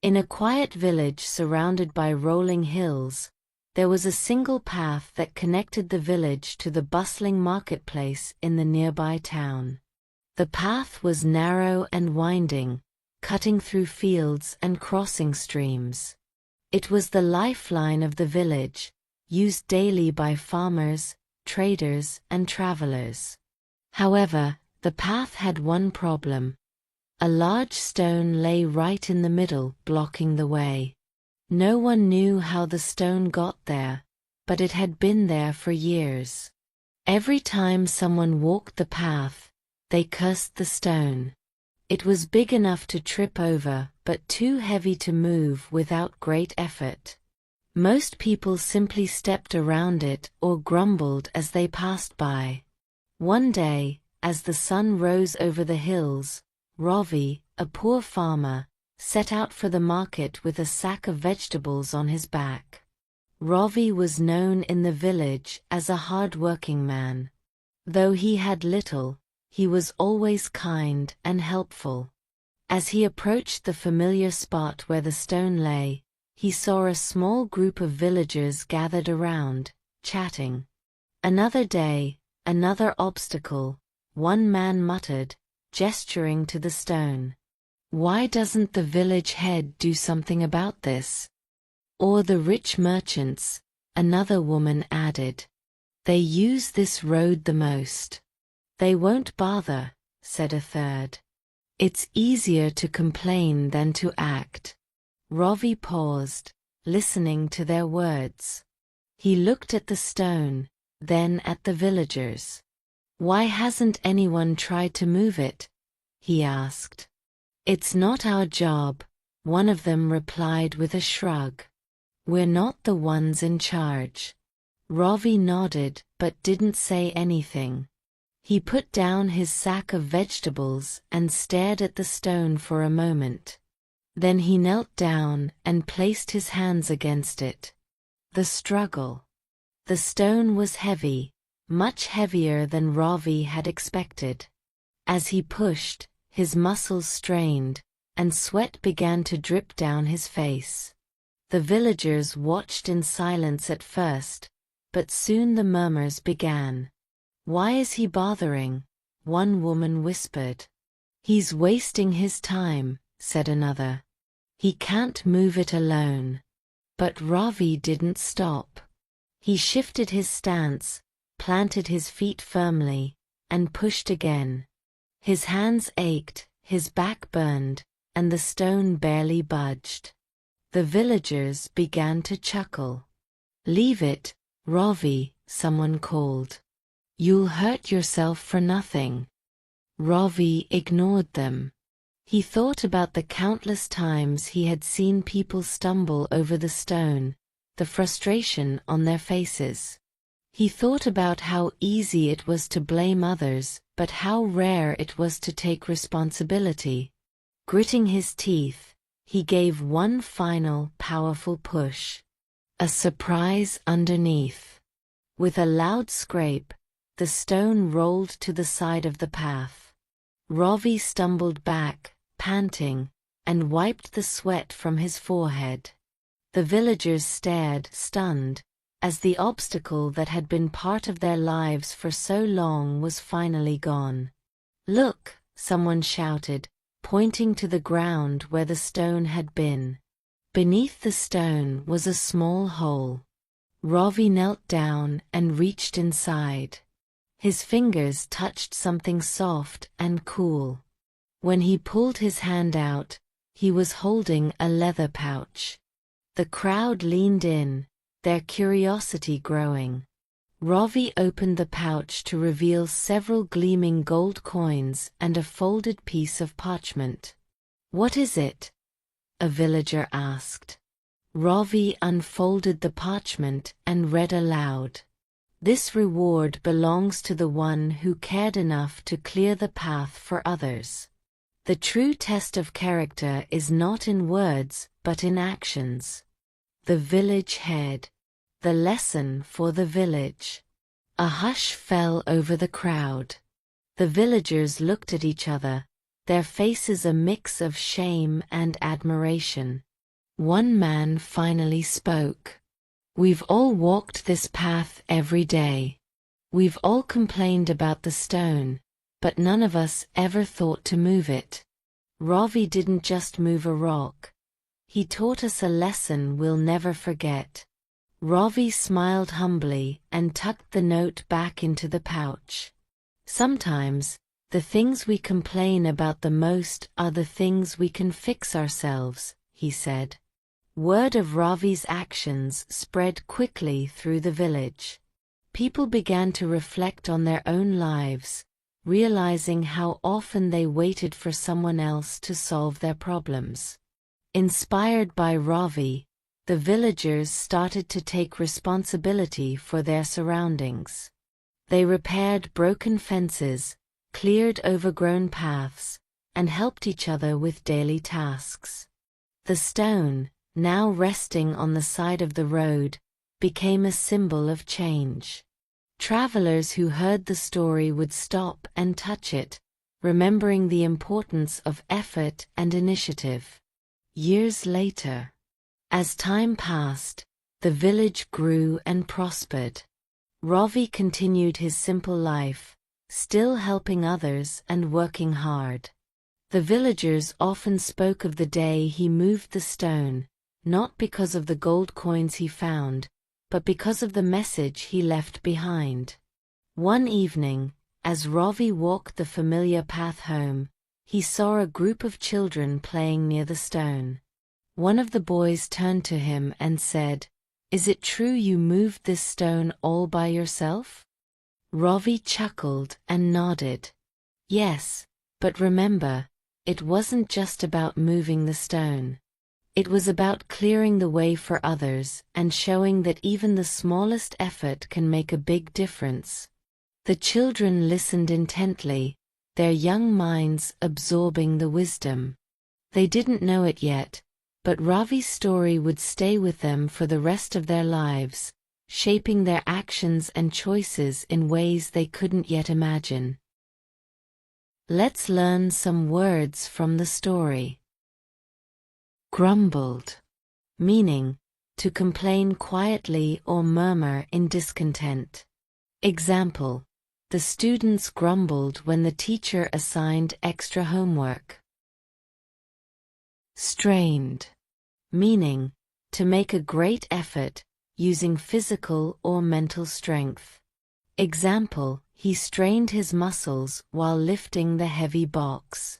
In a quiet village surrounded by rolling hills, there was a single path that connected the village to the bustling marketplace in the nearby town. The path was narrow and winding, cutting through fields and crossing streams. It was the lifeline of the village, used daily by farmers, traders, and travelers. However, the path had one problem. A large stone lay right in the middle, blocking the way. No one knew how the stone got there, but it had been there for years. Every time someone walked the path, they cursed the stone. It was big enough to trip over, but too heavy to move without great effort. Most people simply stepped around it or grumbled as they passed by. One day, as the sun rose over the hills, Ravi, a poor farmer, set out for the market with a sack of vegetables on his back. Ravi was known in the village as a hard-working man. Though he had little, he was always kind and helpful. As he approached the familiar spot where the stone lay, he saw a small group of villagers gathered around, chatting. "Another day, another obstacle," one man muttered, gesturing to the stone. "Why doesn't the village head do something about this? Or the rich merchants," another woman added. "They use this road the most." "They won't bother," said a third. "It's easier to complain than to act." Ravi paused, listening to their words. He looked at the stone, then at the villagers. "Why hasn't anyone tried to move it?" he asked. "It's not our job," one of them replied with a shrug. "We're not the ones in charge." Ravi nodded but didn't say anything. He put down his sack of vegetables and stared at the stone for a moment. Then he knelt down and placed his hands against it. The struggle. The stone was heavy, much heavier than Ravi had expected. As he pushed, his muscles strained, and sweat began to drip down his face. The villagers watched in silence at first, but soon the murmurs began. "Why is he bothering?" one woman whispered. "He's wasting his time," said another. "He can't move it alone." But Ravi didn't stop. He shifted his stance, planted his feet firmly, and pushed again. His hands ached, his back burned, and the stone barely budged. The villagers began to chuckle. "Leave it, Ravi," someone called. "You'll hurt yourself for nothing." Ravi ignored them. He thought about the countless times he had seen people stumble over the stone, the frustration on their faces. He thought about how easy it was to blame others, but how rare it was to take responsibility. Gritting his teeth, he gave one final, powerful push. A surprise underneath. With a loud scrape, the stone rolled to the side of the path. Ravi stumbled back, panting, and wiped the sweat from his forehead. The villagers stared, stunned, as the obstacle that had been part of their lives for so long was finally gone. "Look!" someone shouted, pointing to the ground where the stone had been. Beneath the stone was a small hole. Ravi knelt down and reached inside. His fingers touched something soft and cool. When he pulled his hand out, he was holding a leather pouch. The crowd leaned in, their curiosity growing. Ravi opened the pouch to reveal several gleaming gold coins and a folded piece of parchment. "What is it?" a villager asked. Ravi unfolded the parchment and read aloud. "This reward belongs to the one who cared enough to clear the path for others. The true test of character is not in words, but in actions." The village head. The lesson for the village. A hush fell over the crowd. The villagers looked at each other, their faces a mix of shame and admiration. One man finally spoke. "We've all walked this path every day. We've all complained about the stone, but none of us ever thought to move it. Ravi didn't just move a rock. He taught us a lesson we'll never forget." Ravi smiled humbly and tucked the note back into the pouch. Sometimes, the things we complain about the most are the things we can fix ourselves, he said. Word of Ravi's actions spread quickly through the village. People began to reflect on their own lives, realizing how often they waited for someone else to solve their problems. Inspired by Ravi, the villagers started to take responsibility for their surroundings. They repaired broken fences, cleared overgrown paths, and helped each other with daily tasks. The stone, now resting on the side of the road, became a symbol of change. Travelers who heard the story would stop and touch it, remembering the importance of effort and initiative. Years later, as time passed, the village grew and prospered. Ravi continued his simple life, still helping others and working hard. The villagers often spoke of the day he moved the stone, not because of the gold coins he found, but because of the message he left behind. One evening, as Ravi walked the familiar path home, he saw a group of children playing near the stone. One of the boys turned to him and said, "Is it true you moved this stone all by yourself?" Ravi chuckled and nodded. "Yes, but remember, it wasn't just about moving the stone. It was about clearing the way for others and showing that even the smallest effort can make a big difference." The children listened intently, their young minds absorbing the wisdom. They didn't know it yet, but Ravi's story would stay with them for the rest of their lives, shaping their actions and choices in ways they couldn't yet imagine. Let's learn some words from the story. Grumbled, meaning to complain quietly or murmur in discontent. Example: the students grumbled when the teacher assigned extra homework. Strained, meaning to make a great effort, using physical or mental strength. Example: he strained his muscles while lifting the heavy box.